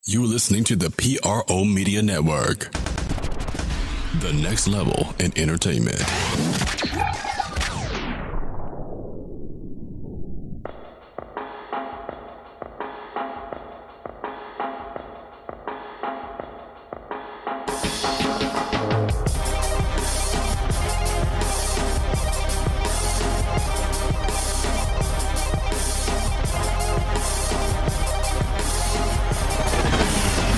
You're listening to the PRO Media Network, the next level in entertainment.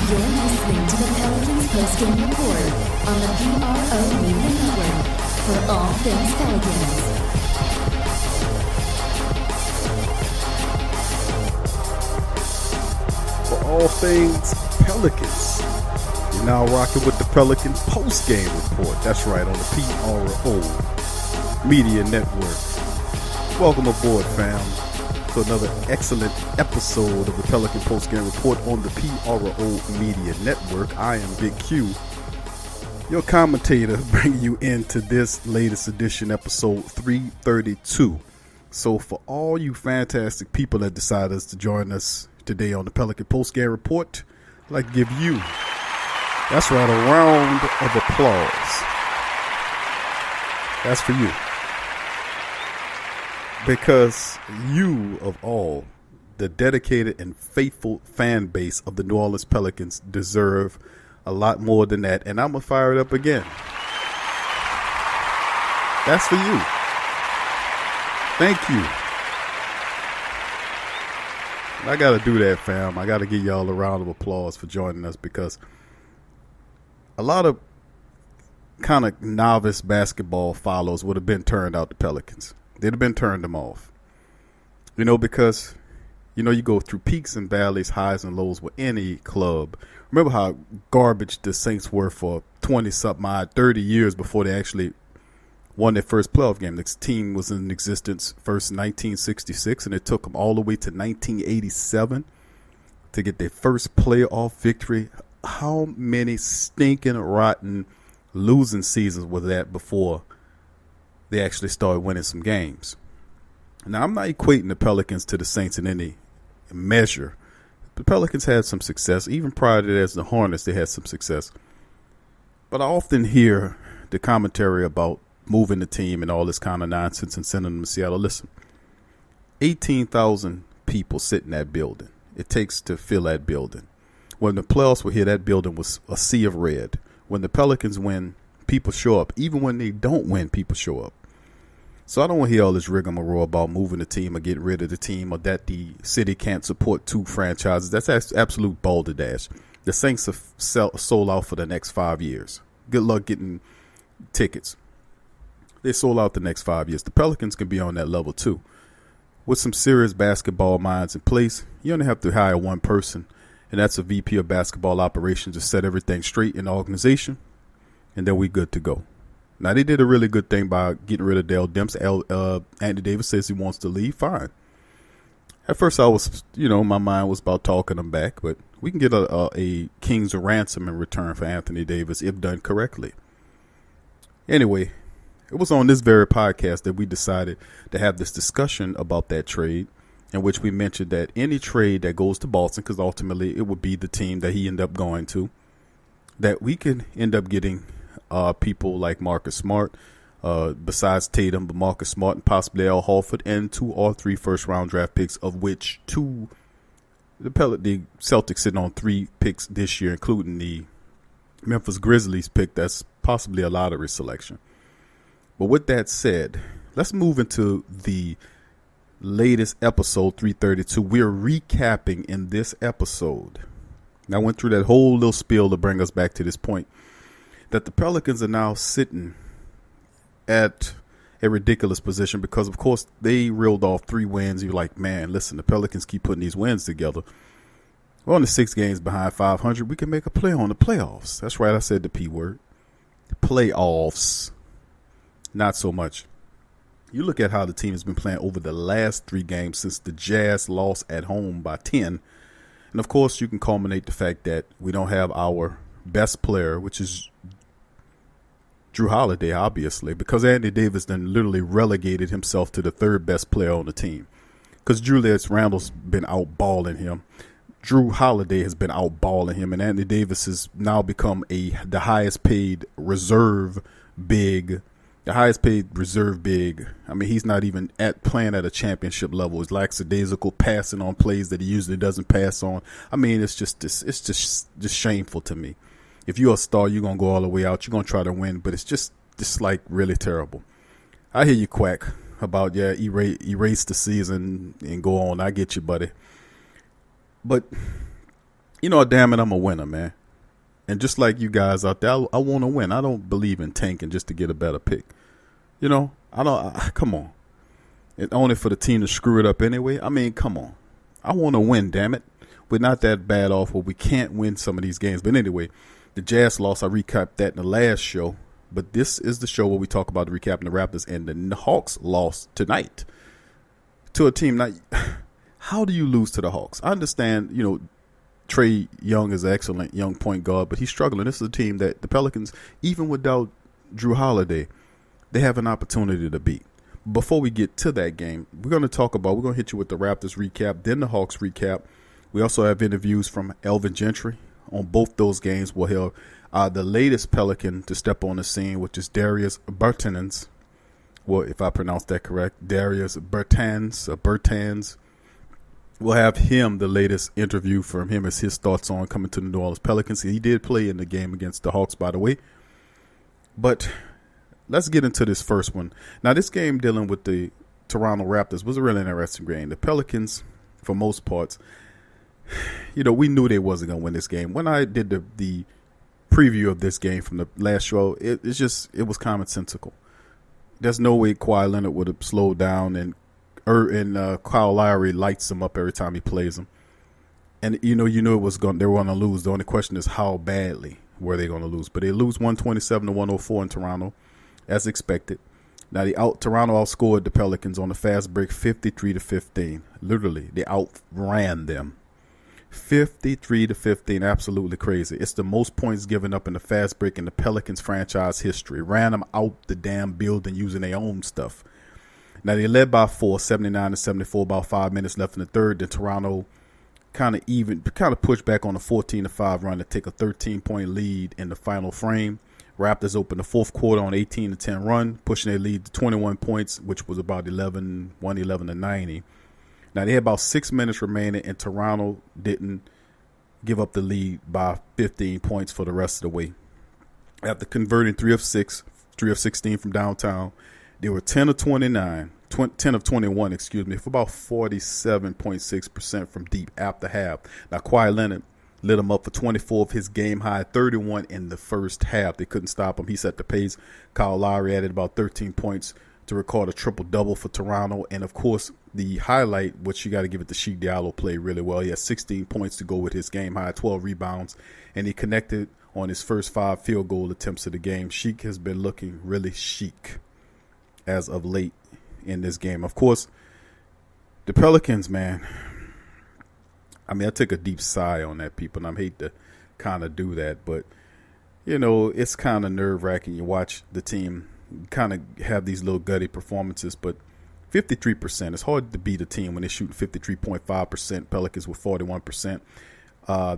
You're listening to the Pelicans Postgame Report on the PRO Media Network for all things Pelicans. For all things Pelicans, you're now rocking with the Pelican Postgame Report. That's right, on the PRO Media Network. Welcome aboard, fam, to another excellent episode of the Pelican Postgame Report on the PRO Media Network. I am Big Q, your commentator, bringing you into this latest edition, episode 332. So for all you fantastic people that decided to join us today on the Pelican Postgame Report, I'd like to give you, that's right, a round of applause. That's for you. Because you, of all, the dedicated and faithful fan base of the New Orleans Pelicans, deserve a lot more than that. And I'm going to fire it up again. That's for you. Thank you. I got to do that, fam. I got to give y'all a round of applause for joining us, because a lot of kind of novice basketball followers would have been turned out to Pelicans. They'd have been turned them off. Because, you go through peaks and valleys, highs and lows with any club. Remember how garbage the Saints were for 20-something odd, 30 years before they actually won their first playoff game. This team was in existence first in 1966, and it took them all the way to 1987 to get their first playoff victory. How many stinking, rotten, losing seasons were that before they actually started winning some games? Now, I'm not equating the Pelicans to the Saints in any measure. The Pelicans had some success. Even prior to that, as the Hornets, they had some success. But I often hear the commentary about moving the team and all this kind of nonsense and sending them to Seattle. Listen, 18,000 people sit in that building. It takes to fill that building. When the playoffs were here, that building was a sea of red. When the Pelicans win, people show up. Even when they don't win, people show up. So I don't want to hear all this rigmarole about moving the team or getting rid of the team, or that the city can't support two franchises. That's absolute balderdash. The Saints are sold out for the next 5 years. Good luck getting tickets. They sold out the next 5 years. The Pelicans can be on that level too. With some serious basketball minds in place, you only have to hire one person, and that's a VP of basketball operations to set everything straight in the organization, and then we good to go. Now, they did a really good thing by getting rid of Dale Demps. Anthony Davis says he wants to leave. Fine. At first, I was, my mind was about talking him back, but we can get a king's ransom in return for Anthony Davis if done correctly. Anyway, it was on this very podcast that we decided to have this discussion about that trade, in which we mentioned that any trade that goes to Boston, because ultimately it would be the team that he ended up going to, that we could end up getting people like Marcus Smart, besides Tatum, but Marcus Smart and possibly Al Horford, and 2 or 3 first-round draft picks, of which 2, the Celtics sitting on 3 picks this year, including the Memphis Grizzlies pick that's possibly a lottery selection. But with that said, let's move into the latest episode 332. We're recapping in this episode. I went through that whole little spiel to bring us back to this point, that the Pelicans are now sitting at a ridiculous position because, of course, they reeled off 3 wins. You're like, man, listen, the Pelicans keep putting these wins together. We're only 6 games behind 500. We can make a play on the playoffs. That's right, I said the P word. Playoffs. Not so much. You look at how the team has been playing over the last 3 games since the Jazz lost at home by 10. And, of course, you can culminate the fact that we don't have our best player, which is Drew Holiday, obviously, because Anthony Davis then literally relegated himself to the 3rd best player on the team, because Julius Randle's been out balling him. Drew Holiday has been outballing him, and Anthony Davis has now become the highest paid reserve big. The highest paid reserve big. I mean, he's not even playing at a championship level. He's lackadaisical, passing on plays that he usually doesn't pass on. I mean, it's just shameful to me. If you're a star, you're gonna go all the way out. You're gonna try to win, but it's just like really terrible. I hear you quack about erase the season and go on. I get you, buddy. But you know, damn it, I'm a winner, man. And just like you guys out there, I want to win. I don't believe in tanking just to get a better pick. You know, come on. It's only for the team to screw it up anyway. I mean, come on. I want to win, damn it. We're not that bad off where we can't win some of these games. But anyway, the Jazz loss, I recapped that in the last show. But this is the show where we talk about recapping the Raptors, and the Hawks lost tonight to a team. Now, how do you lose to the Hawks? I understand, you know, Trae Young is an excellent young point guard, but he's struggling. This is a team that the Pelicans, even without Drew Holiday, they have an opportunity to beat. Before we get to that game, we're going to hit you with the Raptors recap, then the Hawks recap. We also have interviews from Elvin Gentry on both those games. We'll hear the latest Pelican to step on the scene, which is Darius Bertans. Well, if I pronounced that correct, Darius Bertans. We'll have him, the latest interview from him, as his thoughts on coming to the New Orleans Pelicans. He did play in the game against the Hawks, by the way. But let's get into this first one. Now, this game dealing with the Toronto Raptors was a really interesting game. The Pelicans, for most parts, you know, we knew they wasn't going to win this game. When I did the preview of this game from the last show, it was commonsensical. There's no way Kawhi Leonard would have slowed down, and Kyle Lowry lights him up every time he plays him. And you knew they were going to lose. The only question is how badly were they going to lose. But they lose 127-104 in Toronto, as expected. Now Toronto outscored the Pelicans on the fast break 53-15. Literally, they outran them 53-15. Absolutely crazy. It's the most points given up in the fast break in the Pelicans franchise history. Ran them out the damn building using their own stuff. Now, they led by 4, 79-74, about 5 minutes left in the third. Then Toronto kind of pushed back on a 14-5 run to take a 13-point lead in the final frame. Raptors opened the fourth quarter on 18-10 run, pushing their lead to 21 points, which was about 111-90. Now, they had about 6 minutes remaining, and Toronto didn't give up the lead by 15 points for the rest of the way. After converting 3 of 16 from downtown, they were 10 of 21, for about 47.6% from deep after half. Now, Kawhi Leonard lit him up for 24 of his game-high 31 in the first half. They couldn't stop him. He set the pace. Kyle Lowry added about 13 points to record a triple-double for Toronto. And, of course, the highlight, which you got to give it to Sheik Diallo, played really well. He had 16 points to go with his game-high, 12 rebounds, and he connected on his first 5 field goal attempts of the game. Sheik has been looking really chic as of late in this game. Of course, the Pelicans, man, I mean, I took a deep sigh on that, people, and I hate to kind of do that, but, you know, it's kind of nerve-wracking. You watch the team kind of have these little gutty performances, but 53%, it's hard to beat a team when they shoot 53.5%. Pelicans were 41%.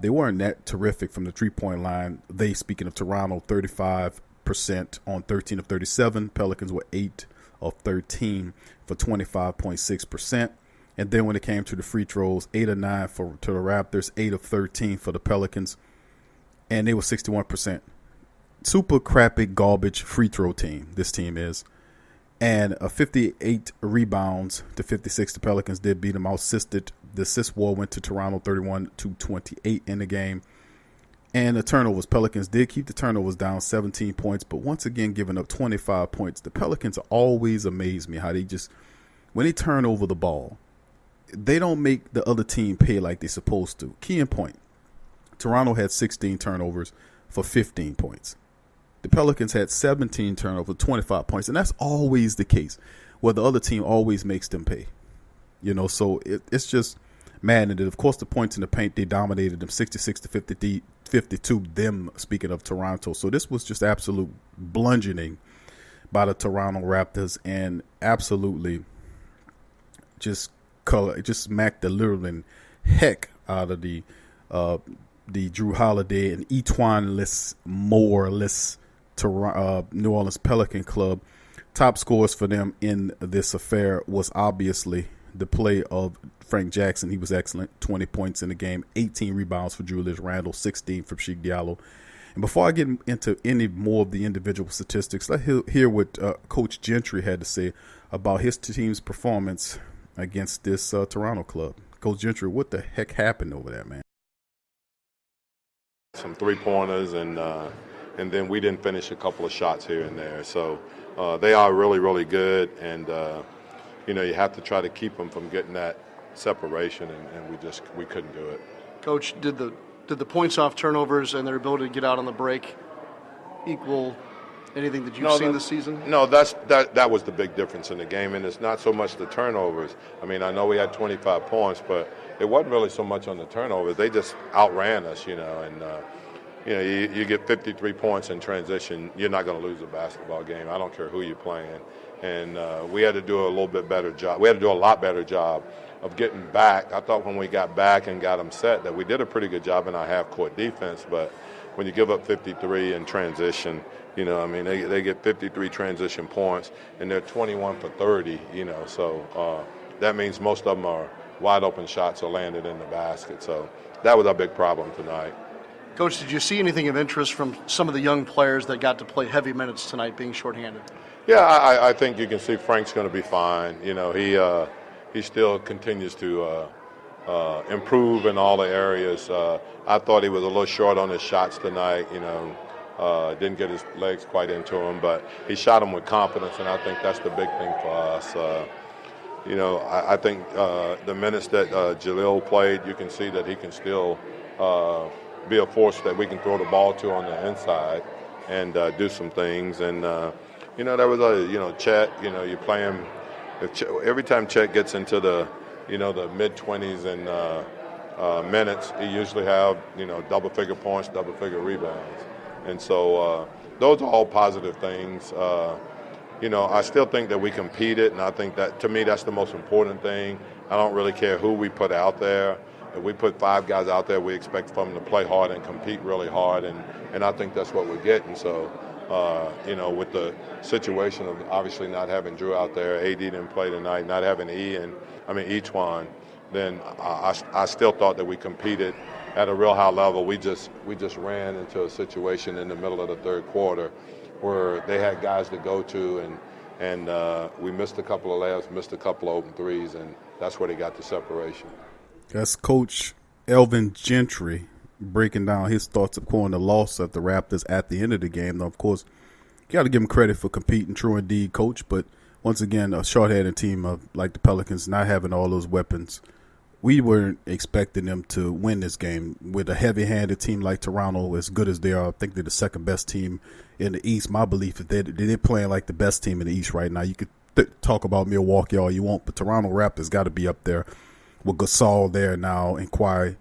They weren't that terrific from the three-point line. Speaking of Toronto, 35% on 13 of 37. Pelicans were 8 of 13 for 25.6%. And then when it came to the free throws, 8 of 9 to the Raptors, 8 of 13 for the Pelicans, and they were 61%. Super crappy garbage free throw team, this team is. And a 58 rebounds to 56. The Pelicans did beat them, outsisted. The assist war went to Toronto 31-28 in the game. And the turnovers, Pelicans did keep the turnovers down 17 points, but once again giving up 25 points. The Pelicans always amaze me how they just, when they turn over the ball, they don't make the other team pay like they're supposed to. Key in point, Toronto had 16 turnovers for 15 points. The Pelicans had 17 turnovers, 25 points, and that's always the case, where the other team always makes them pay. You know, so it's just maddening. Of course, the points in the paint, they dominated them 66-52, them, speaking of Toronto. So this was just absolute bludgeoning by the Toronto Raptors, and absolutely just smacked the literal heck out of the the Drew Holiday and Etwan-less Moore-less New Orleans Pelican club. Top scores for them in this affair was obviously the play of Frank Jackson. He was excellent, 20 points in the game, 18 rebounds for Julius Randle, 16 from Sheik Diallo. And before I get into any more of the individual statistics, let's hear what Coach Gentry had to say about his team's performance against this Toronto club. Coach Gentry, what the heck happened over there, man? Some three-pointers, and then we didn't finish a couple of shots here and there. So they are really, really good, and you have to try to keep them from getting that separation, and we couldn't do it. Coach, did the points off turnovers and their ability to get out on the break equal anything that you've seen this season? No, that was the big difference in the game, and it's not so much the turnovers. I mean, I know we had 25 points, but it wasn't really so much on the turnovers. They just outran us, and you get 53 points in transition, you're not going to lose a basketball game. I don't care who you're playing. And we had to do a little bit better job. We had to do a lot better job of getting back. I thought when we got back and got them set that we did a pretty good job in our half-court defense, but when you give up 53 in transition, they get 53 transition points, and they're 21 for 30, so that means most of them are wide-open shots are landed in the basket. So that was our big problem tonight. Coach, did you see anything of interest from some of the young players that got to play heavy minutes tonight being shorthanded? Yeah, I think you can see Frank's going to be fine. He still continues to improve in all the areas. I thought he was a little short on his shots tonight, didn't get his legs quite into him, but he shot them with confidence, and I think that's the big thing for us. I think the minutes that Jalil played, you can see that he can still be a force that we can throw the ball to on the inside and do some things. And, there was Chet, you play him. Every time Chet gets into the mid-20s and minutes, he usually have, double-figure points, double-figure rebounds. And so those are all positive things. I still think that we competed, and I think that, to me, that's the most important thing. I don't really care who we put out there. If we put 5 guys out there, we expect them to play hard and compete really hard, and I think that's what we're getting. So, with the situation of obviously not having Drew out there, AD didn't play tonight, not having Etwan, then I still thought that we competed at a real high level. We just ran into a situation in the middle of the third quarter where they had guys to go to, and we missed a couple of layups, missed a couple of open threes, and that's where they got the separation. That's Coach Elvin Gentry breaking down his thoughts upon the loss of the Raptors at the end of the game. Now, of course, you got to give him credit for competing, true indeed, Coach. But once again, a short-handed team like the Pelicans not having all those weapons, we weren't expecting them to win this game. With a heavy-handed team like Toronto, as good as they are, I think they're the second-best team in the East. My belief is that they're playing like the best team in the East right now. You could talk about Milwaukee all you want, but Toronto Raptors got to be up there with Gasol there now and Kawhi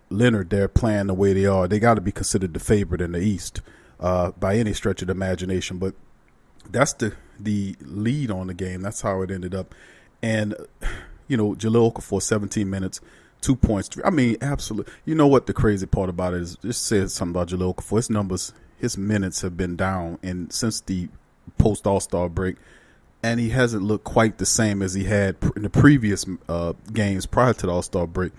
Leonard there playing the way they are. They got to be considered the favorite in the East by any stretch of the imagination. But that's the lead on the game. That's how it ended up. And, Jahlil Okafor, 17 minutes, 2 points. Absolutely. You know what the crazy part about it is? Just says something about Jahlil Okafor. His minutes have been down and since the post-All-Star break, and he hasn't looked quite the same as he had in the previous games prior to the All-Star break.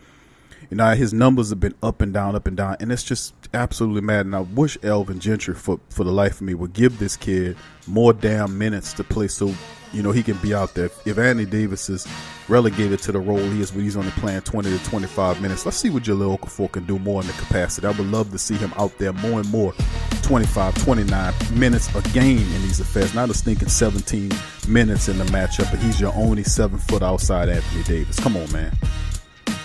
His numbers have been up and down, and it's just absolutely mad. And I wish Elvin Gentry, for the life of me, would give this kid more damn minutes to play so, he can be out there. If Anthony Davis is relegated to the role he is when he's only playing 20 to 25 minutes, let's see what Jahlil Okafor can do more in the capacity. I would love to see him out there more and more, 25, 29 minutes a game in these affairs, not a stinking 17 minutes in the matchup, and he's your only 7-foot outside Anthony Davis. Come on, man.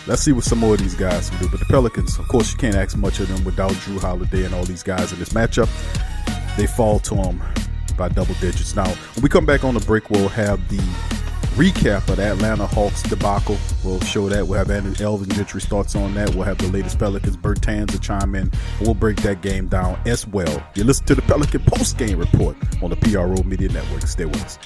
Let's see what some more of these guys can do. But the Pelicans, of course, you can't ask much of them without Drew Holiday and all these guys in this matchup. They fall to them by double digits. Now, when we come back on the break, we'll have the recap of the Atlanta Hawks debacle. We'll show that. We'll have Elvin Gentry's thoughts on that. We'll have the latest Pelicans. Bertans will chime in. We'll break that game down as well. You listen to the Pelican Postgame Report on the PRO Media Network. Stay with us.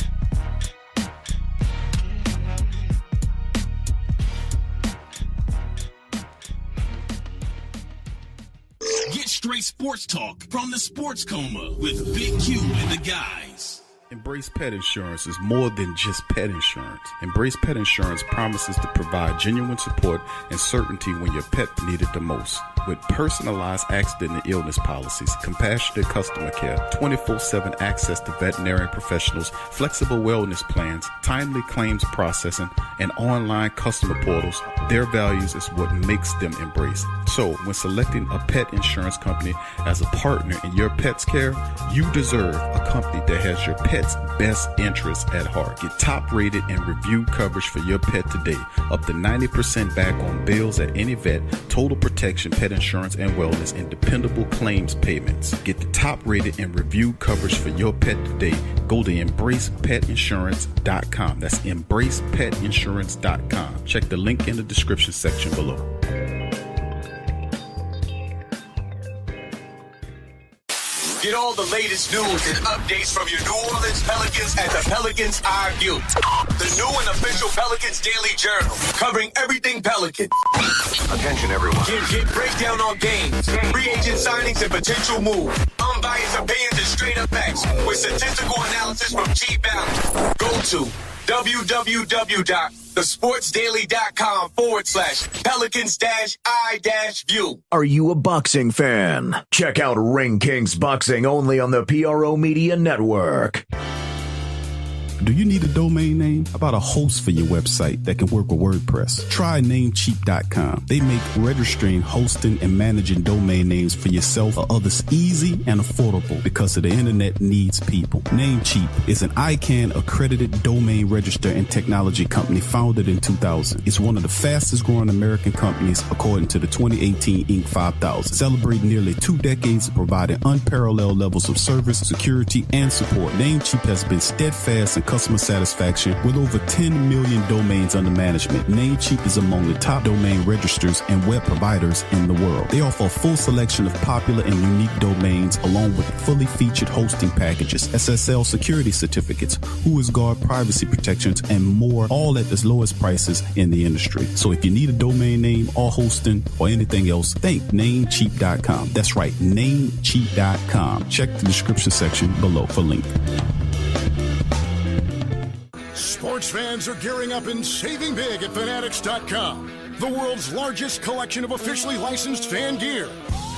Get straight sports talk from the Sports Coma with Big Q and the guys. Embrace Pet Insurance is more than just pet insurance. Embrace Pet Insurance promises to provide genuine support and certainty when your pet need it the most. With personalized accident and illness policies, compassionate customer care, 24/7 access to veterinary professionals, flexible wellness plans, timely claims processing, and online customer portals, their values is what makes them Embrace. So, when selecting a pet insurance company as a partner in your pet's care, you deserve a company that has your pet's best interests at heart. Get top-rated and reviewed coverage for your pet today. Up to 90% back on bills at any vet, total protection, pet insurance and wellness, and dependable claims payments. Get the top-rated and reviewed coverage for your pet today. Go to embracepetinsurance.com. That's embracepetinsurance.com. Check the link in the description section below. Get all the latest news and updates from your New Orleans Pelicans at the Pelicans Argue, the new and official Pelicans Daily Journal, covering everything Pelican. Attention, everyone. Get breakdown on games, free agent signings, and potential moves. Unbiased opinions and straight up facts with statistical analysis from G Valley. Go to www.thesportsdaily.com/Pelicans-I-View. Are you a boxing fan? Check out Ring Kings Boxing only on the PRO Media Network. Do you need a domain name? How about a host for your website that can work with WordPress? Try Namecheap.com. They make registering, hosting, and managing domain names for yourself or others easy and affordable because the internet needs people. Namecheap is an ICANN accredited domain register and technology company founded in 2000. It's one of the fastest growing American companies according to the 2018 Inc. 5000, celebrating nearly 2 decades of providing unparalleled levels of service, security, and support. Namecheap has been steadfast in customer satisfaction with over 10 million domains under management. Namecheap is among the top domain registers and web providers in the world. They offer a full selection of popular and unique domains along with fully featured hosting packages, SSL security certificates, WhoisGuard privacy protections, and more, all at the lowest prices in the industry. So if you need a domain name or hosting or anything else, think Namecheap.com. That's right, Namecheap.com. Check the description section below for link. Sports fans are gearing up and saving big at Fanatics.com, the world's largest collection of officially licensed fan gear.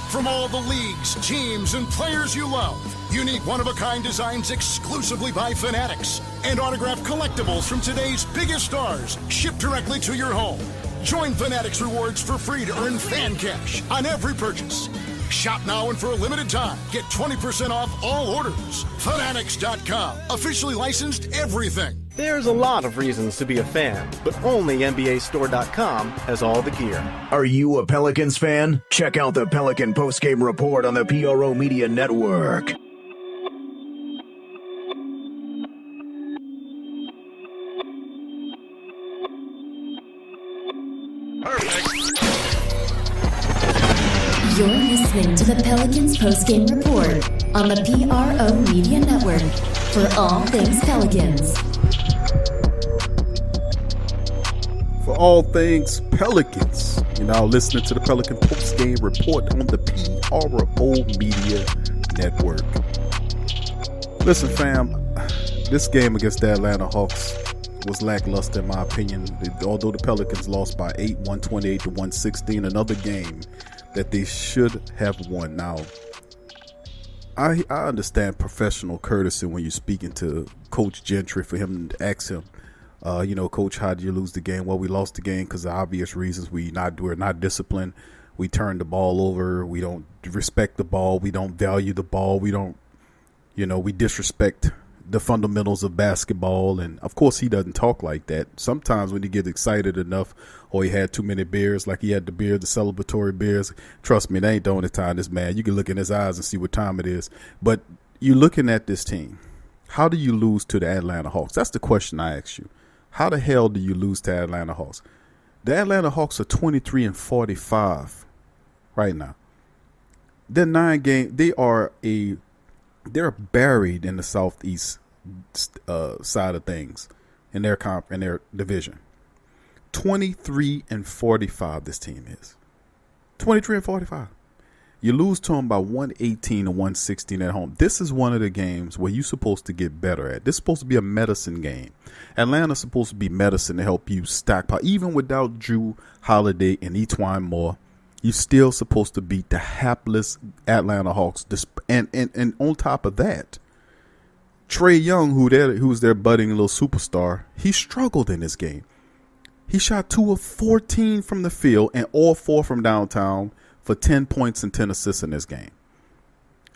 From all the leagues, teams, and players you love, unique one-of-a-kind designs exclusively by Fanatics, and autographed collectibles from today's biggest stars shipped directly to your home. Join Fanatics Rewards for free to earn fan cash on every purchase. Shop now and for a limited time, get 20% off all orders. Fanatics.com, officially licensed everything. There's a lot of reasons to be a fan, but only NBAStore.com has all the gear. Are you a Pelicans fan? Check out the Pelican Postgame Report on the PRO Media Network. You're listening to the Pelicans Postgame Report on the PRO Media Network for all things Pelicans. For all things Pelicans, you're now listening to the Pelican Postgame Report on the PRO Media Network. Listen, fam, this game against the Atlanta Hawks was lackluster in my opinion. Although the Pelicans lost by 8, 128 to 116, another game that they should have won. Now, I understand professional courtesy when you're speaking to Coach Gentry for him to ask him, Coach, how did you lose the game? Well, we lost the game because of obvious reasons. We're not disciplined. We turn the ball over. We don't respect the ball. We don't value the ball. We don't, we disrespect the fundamentals of basketball. And of course he doesn't talk like that. Sometimes when he gets excited enough or he had too many beers, like he had the celebratory beers, trust me, they ain't the only time this man, you can look in his eyes and see what time it is. But you're looking at this team. How do you lose to the Atlanta Hawks? That's the question I ask you. How the hell do you lose to Atlanta Hawks? The Atlanta Hawks are 23-45 right now. They're 9 games. They're buried in the southeast side of things in their division. 23-45. This team is 23-45. You lose to them by 118 to 116 at home. This is one of the games where you're supposed to get better at. This is supposed to be a medicine game. Atlanta's supposed to be medicine to help you stockpile. Even without Drew Holiday and Etwine Moore, you're still supposed to beat the hapless Atlanta Hawks. And on top of that, Trae Young, who's their budding little superstar, he struggled in this game. He shot 2 of 14 from the field and all 4 from downtown for 10 points and 10 assists in this game.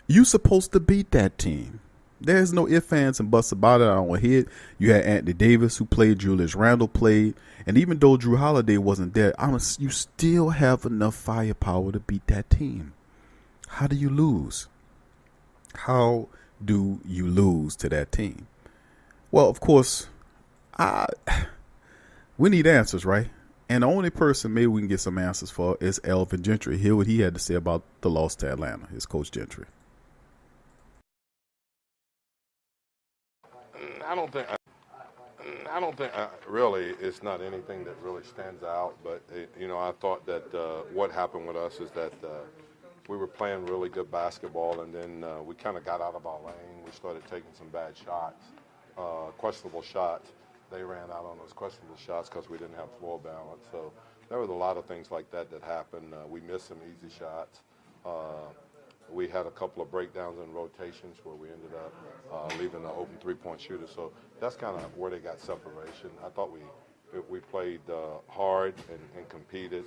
You're supposed to beat that team. There's no ifs, ands, and buts about it. I don't want to hear it. You had Anthony Davis who played, Julius Randle played, and even though Drew Holiday wasn't there, you still have enough firepower to beat that team. How do you lose? How do you lose to that team? Well, of course, we need answers, right? And the only person maybe we can get some answers for is Elvin Gentry. Hear what he had to say about the loss to Atlanta, his coach Gentry. I don't think really it's not anything that really stands out. But, I thought that what happened with us is that we were playing really good basketball, and then we kind of got out of our lane. We started taking some bad shots, questionable shots. They ran out on those questionable shots because we didn't have floor balance. So there was a lot of things like that happened. We missed some easy shots. We had a couple of breakdowns in rotations where we ended up leaving the open three-point shooter. So that's kind of where they got separation. I thought we played hard and competed.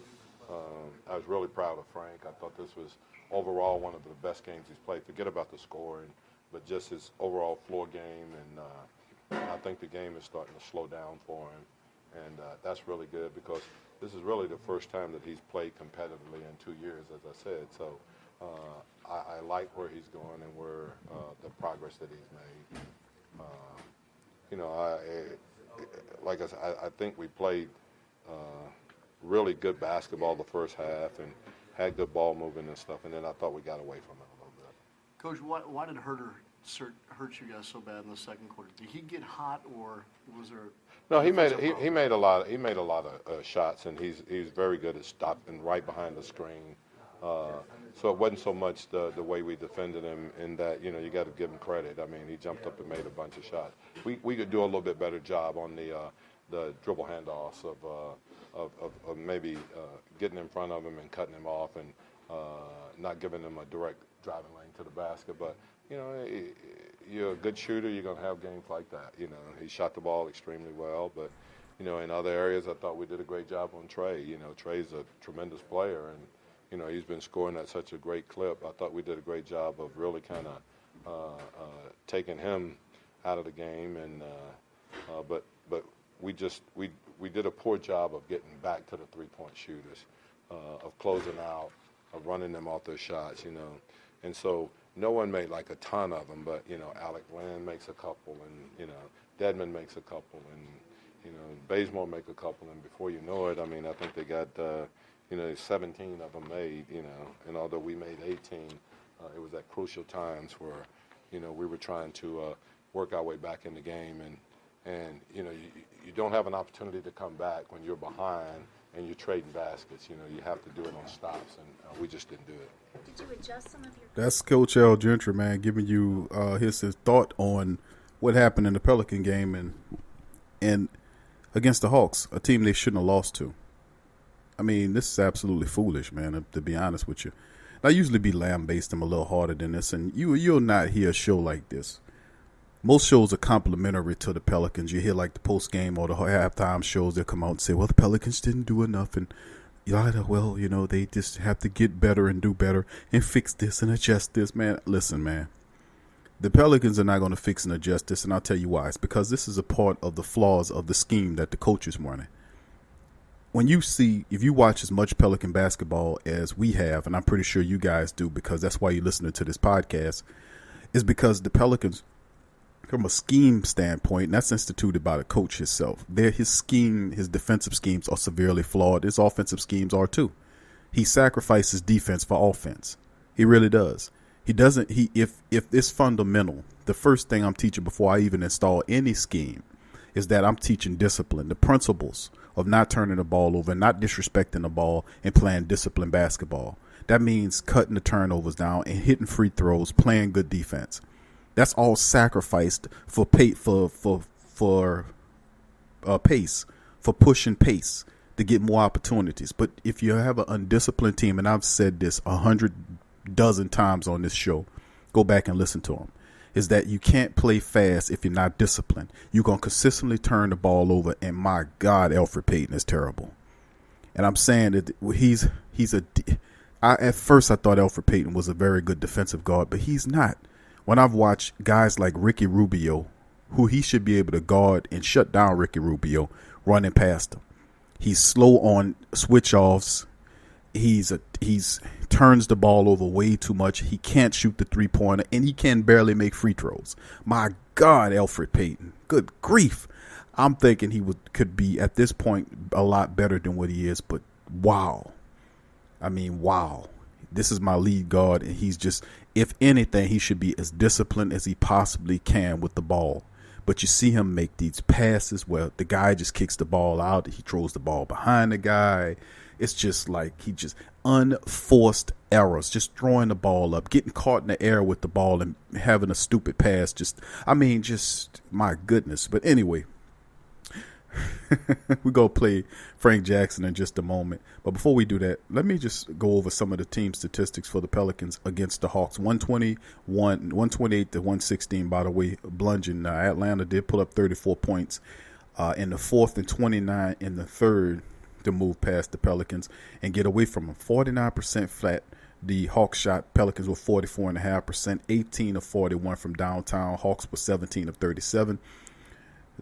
I was really proud of Frank. I thought this was overall one of the best games he's played. Forget about the scoring, but just his overall floor game. And I think the game is starting to slow down for him. And that's really good because this is really the first time that he's played competitively in 2 years, as I said. So I like where he's going and where the progress that he's made. Like I said, I think we played really good basketball the first half and had good ball moving and stuff, and then I thought we got away from it a little bit. Coach, why did Herter hurt you guys so bad in the second quarter? Did he get hot, or was there? No, he made a lot of shots, and he's very good at stopping right behind the screen. So it wasn't so much the way we defended him in that, you got to give him credit. I mean, he jumped up and made a bunch of shots. We could do a little bit better job on the dribble handoffs of maybe getting in front of him and cutting him off and not giving him a direct driving lane to the basket. But, you're a good shooter, you're going to have games like that. He shot the ball extremely well, but, in other areas I thought we did a great job on Trae. Trae's a tremendous player, and he's been scoring at such a great clip. I thought we did a great job of really kind of taking him out of the game, and but we did a poor job of getting back to the three-point shooters, of closing out, of running them off their shots, and so no one made like a ton of them, but Alec Lynn makes a couple, and Dedmon makes a couple, and Bazemore make a couple, and before you know it, I mean I think they got 17 of them made, and although we made 18, it was at crucial times where, we were trying to work our way back in the game, and you don't have an opportunity to come back when you're behind and you're trading baskets. You have to do it on stops, and we just didn't do it. Did you adjust some of your? That's Coach L. Gentry, man, giving you his thought on what happened in the Pelican game and against the Hawks, a team they shouldn't have lost to. I mean, this is absolutely foolish, man, to be honest with you. I usually be lamb-based them a little harder than this, and you'll not hear a show like this. Most shows are complimentary to the Pelicans. You hear like the post-game or the halftime shows, they'll come out and say, well, the Pelicans didn't do enough, and they just have to get better and do better and fix this and adjust this. Man, listen, man. The Pelicans are not going to fix and adjust this, and I'll tell you why. It's because this is a part of the flaws of the scheme that the coach is running. If you watch as much Pelican basketball as we have, and I'm pretty sure you guys do because that's why you're listening to this podcast, is because the Pelicans, from a scheme standpoint, and that's instituted by the coach himself, his defensive schemes are severely flawed. His offensive schemes are too. He sacrifices defense for offense. He really does. He doesn't. If it's fundamental, the first thing I'm teaching before I even install any scheme is that I'm teaching discipline, the principles of not turning the ball over, not disrespecting the ball, and playing disciplined basketball. That means cutting the turnovers down and hitting free throws, playing good defense. That's all sacrificed for pace, for pushing pace to get more opportunities. But if you have an undisciplined team, and I've said this 100 dozen times on this show, go back and listen to them, is that you can't play fast if you're not disciplined. You're going to consistently turn the ball over, and my God, Elfrid Payton is terrible. And I'm saying that at first I thought Elfrid Payton was a very good defensive guard, but he's not. When I've watched guys like Ricky Rubio, who he should be able to guard and shut down Ricky Rubio, running past him. He's slow on switch-offs. He's turns the ball over way too much. He can't shoot the three-pointer, and he can barely make free throws. My God, Elfrid Payton. Good grief. I'm thinking he could be, at this point, a lot better than what he is, but wow. I mean, wow. This is my lead guard, and he's just, if anything, he should be as disciplined as he possibly can with the ball. But you see him make these passes where the guy just kicks the ball out. He throws the ball behind the guy. It's just like he just unforced errors, just throwing the ball up, getting caught in the air with the ball and having a stupid pass. Just my goodness. But anyway, we're going to play Frank Jackson in just a moment. But before we do that, let me just go over some of the team statistics for the Pelicans against the Hawks. 128 to 116, by the way, bludgeon. Atlanta did put up 34 points in the fourth and 29 in the third to move past the Pelicans and get away from them. 49% flat. The Hawks shot. Pelicans were 44.5%, 18 of 41 from downtown. Hawks were 17 of 37.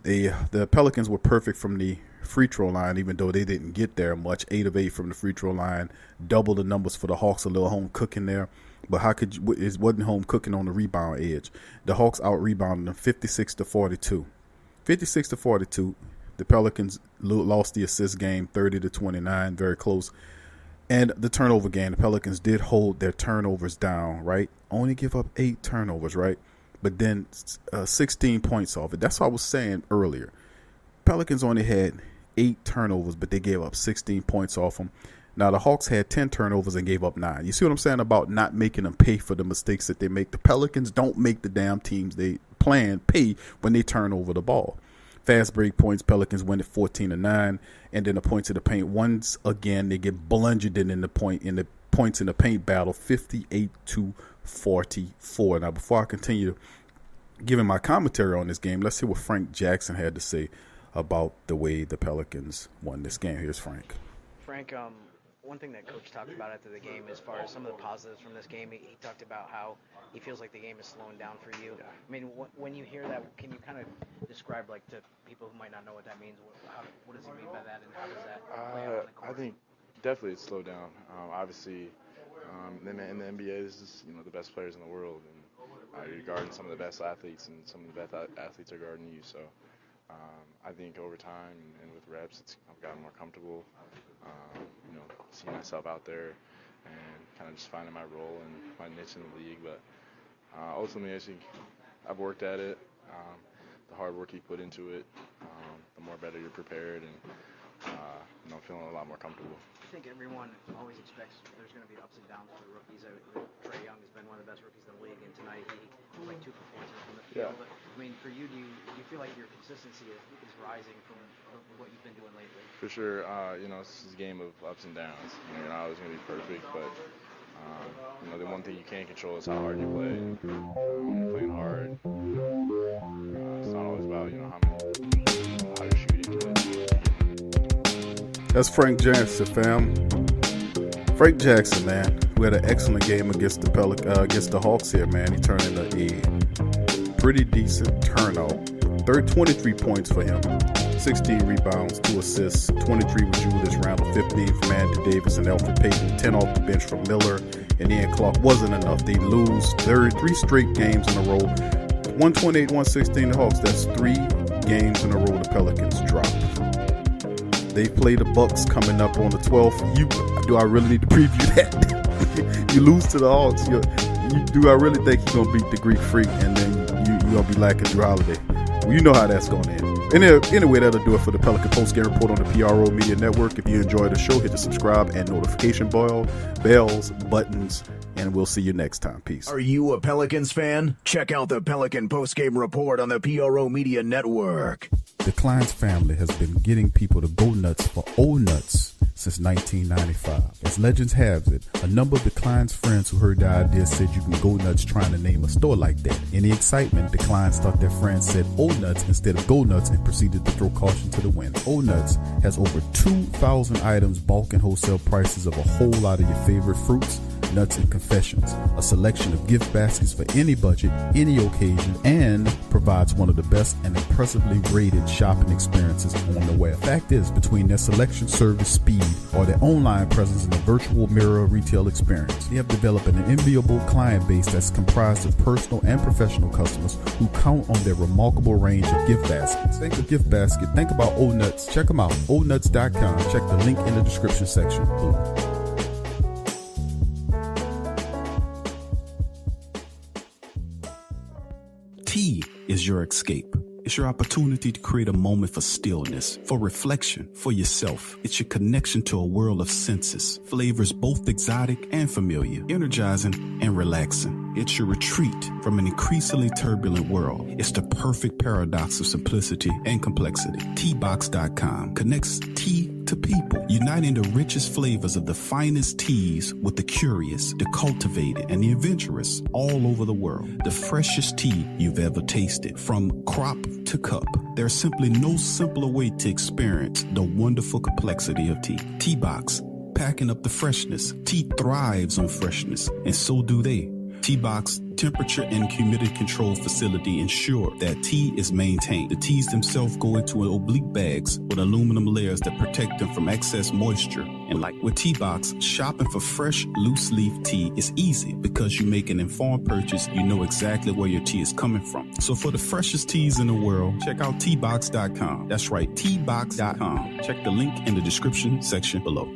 The Pelicans were perfect from the free throw line, even though they didn't get there much. 8 of 8 from the free throw line. Double the numbers for the Hawks. A little home cooking there. But it wasn't home cooking on the rebound edge. The Hawks out-rebounded them 56 to 42. 56 to 42. The Pelicans lost the assist game 30 to 29. Very close. And the turnover game, the Pelicans did hold their turnovers down, right? Only give up 8 turnovers, right? But then 16 points off it. That's what I was saying earlier. Pelicans only had 8 turnovers, but they gave up 16 points off them. Now, the Hawks had 10 turnovers and gave up 9. You see what I'm saying about not making them pay for the mistakes that they make? The Pelicans don't make the damn teams they plan pay when they turn over the ball. Fast break points, Pelicans win at 14-9, and then the points in the paint. Once again, they get bludgeoned in the points in the paint battle, 58 to 44. Now, before I continue giving my commentary on this game, let's hear what Frank Jackson had to say about the way the Pelicans won this game. Here's Frank. Frank, one thing that Coach talked about after the game, as far as some of the positives from this game, he talked about how he feels like the game is slowing down for you. I mean, when you hear that, can you kind of describe, like, to people who might not know what that means, what does he mean by that, and how does that play out on the court? I think definitely it's slowed down. Obviously, in the NBA, this is the best players in the world, and you're guarding some of the best athletes, and some of the best athletes are guarding you. So I think over time and with reps, I've gotten more comfortable. Seeing myself out there and kind of just finding my role and my niche in the league. But ultimately, I think I've worked at it. The hard work you put into it, the more better you're prepared, and feeling a lot more comfortable. I think everyone always expects there's going to be ups and downs for the rookies. Trae Young has been one of the best rookies in the league, and tonight he was like 2 for 14 from the field. Yeah. But I mean, for you, do you feel like your consistency is rising from what you've been doing lately? For sure. This is a game of ups and downs. You're not always going to be perfect, but the one thing you can't control is how hard you play. When you're playing hard, it's not always about how you're shooting. That's Frank Jackson, fam. Frank Jackson, man. We had an excellent game against the Hawks here, man. He turned in a pretty decent turnout. 23 points for him. 16 rebounds, 2 assists, 23 with Julius Randle, 15 from Anthony Davis and Elfrid Payton, 10 off the bench from Miller, and Ian Clark. Wasn't enough. They lose 3 straight games in a row. 128-116 the Hawks. That's 3 games in a row the Pelicans dropped. They play the Bucks coming up on the 12th. Do I really need to preview that? You lose to the Hawks. Do I really think you're going to beat the Greek Freak and then you're going to be lacking Drew Holiday? Well, you know how that's going to end. Anyway, that'll do it for the Pelican Postgame Report on the PRO Media Network. If you enjoyed the show, hit the subscribe and notification bells, buttons, and we'll see you next time. Peace. Are you a Pelicans fan? Check out the Pelican Postgame Report on the PRO Media Network. The Kleins family has been getting people to go nuts for old nuts since 1995. As legends have it, a number of the Kleins friends who heard the idea said you can go nuts trying to name a store like that. In the excitement, the Kleins thought their friends said old nuts instead of go nuts and proceeded to throw caution to the wind. Old Nuts has over 2,000 items, bulk and wholesale prices of a whole lot of your favorite fruits, nuts, and confections, a selection of gift baskets for any budget, any occasion, and provides one of the best and impressively rated shopping experiences on the web. Fact is, between their selection, service, speed, or their online presence and the virtual mirror retail experience, they have developed an enviable client base that's comprised of personal and professional customers who count on their remarkable range of gift baskets. Think of gift basket, think about Old Nuts. Check them out, oldnuts.com. Check the link in the description section below. Tea is your escape. It's your opportunity to create a moment for stillness, for reflection, for yourself. It's your connection to a world of senses, flavors both exotic and familiar, energizing and relaxing. It's your retreat from an increasingly turbulent world. It's the perfect paradox of simplicity and complexity. Teabox.com connects tea to people, uniting the richest flavors of the finest teas with the curious, the cultivated, and the adventurous all over the world. The freshest tea you've ever tasted, from crop to cup. There's simply no simpler way to experience the wonderful complexity of tea. Teabox, packing up the freshness. Tea thrives on freshness, and so do they. Teabox temperature and humidity control facility ensure that tea is maintained. The teas themselves go into oblique bags with aluminum layers that protect them from excess moisture and light. With Teabox, shopping for fresh, loose leaf tea is easy because you make an informed purchase. You know exactly where your tea is coming from. So for the freshest teas in the world, check out Teabox.com. That's right, Teabox.com. Check the link in the description section below.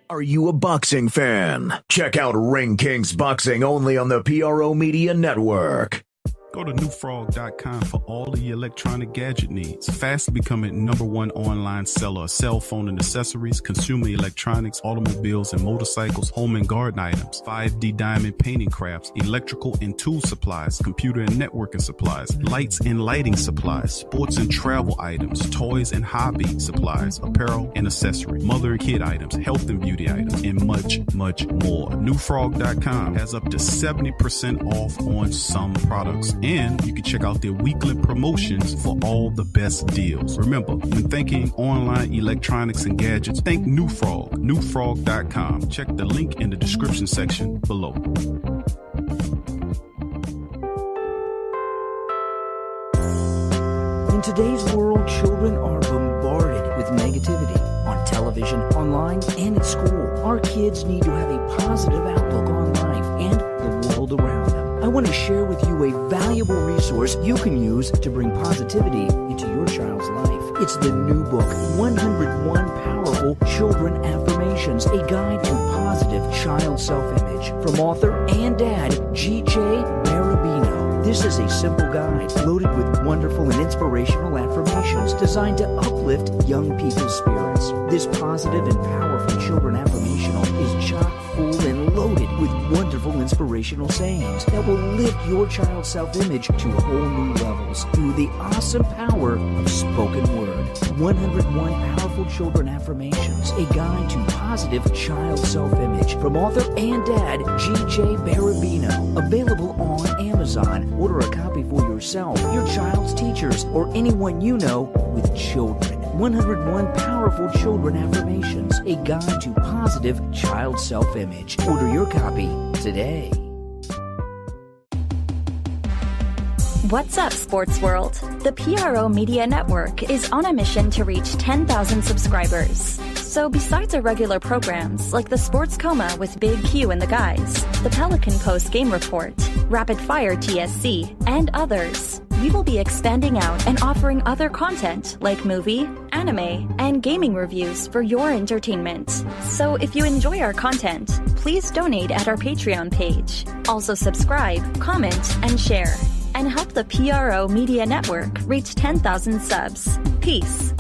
Are you a boxing fan? Check out Ring Kings Boxing only on the PRO Media Network. Go to newfrog.com for all of your electronic gadget needs. Fast becoming #1 online seller of cell phone and accessories, consumer electronics, automobiles and motorcycles, home and garden items, 5D diamond painting crafts, electrical and tool supplies, computer and networking supplies, lights and lighting supplies, sports and travel items, toys and hobby supplies, apparel and accessory, mother and kid items, health and beauty items, and much, much more. Newfrog.com has up to 70% off on some products. And you can check out their weekly promotions for all the best deals. Remember, when thinking online electronics and gadgets, think New Frog. Newfrog.com. Check the link in the description section below. In today's world, children are bombarded with negativity on television, online, and at school. Our kids need to have a positive outlook on life and the world around them. I want to share with you a valuable resource you can use to bring positivity into your child's life. It's the new book, 101 Powerful Children Affirmations, a guide to positive child self-image, from author and dad, G.J. Barabino. This is a simple guide loaded with wonderful and inspirational affirmations designed to uplift young people's spirits. This positive and powerful children affirmational is chock full and loaded with wonderful inspirational sayings that will lift your child's self-image to whole new levels through the awesome power of spoken word. 101 Powerful Children Affirmations, a guide to positive child self-image, from author and dad G.J. Barabino. Available on Amazon. Order a copy for yourself, your child's teachers, or anyone you know with children. 101 Powerful Children Affirmations, a guide to positive child self-image. Order your copy today. What's up, Sports World? The PRO Media Network is on a mission to reach 10,000 subscribers. So besides our regular programs like the Sports Coma with Big Q and the guys, the Pelican Postgame Report, Rapid Fire TSC, and others, we will be expanding out and offering other content like movie, anime, and gaming reviews for your entertainment. So if you enjoy our content, please donate at our Patreon page. Also subscribe, comment, and share. and help the PRO Media Network reach 10,000 subs. Peace.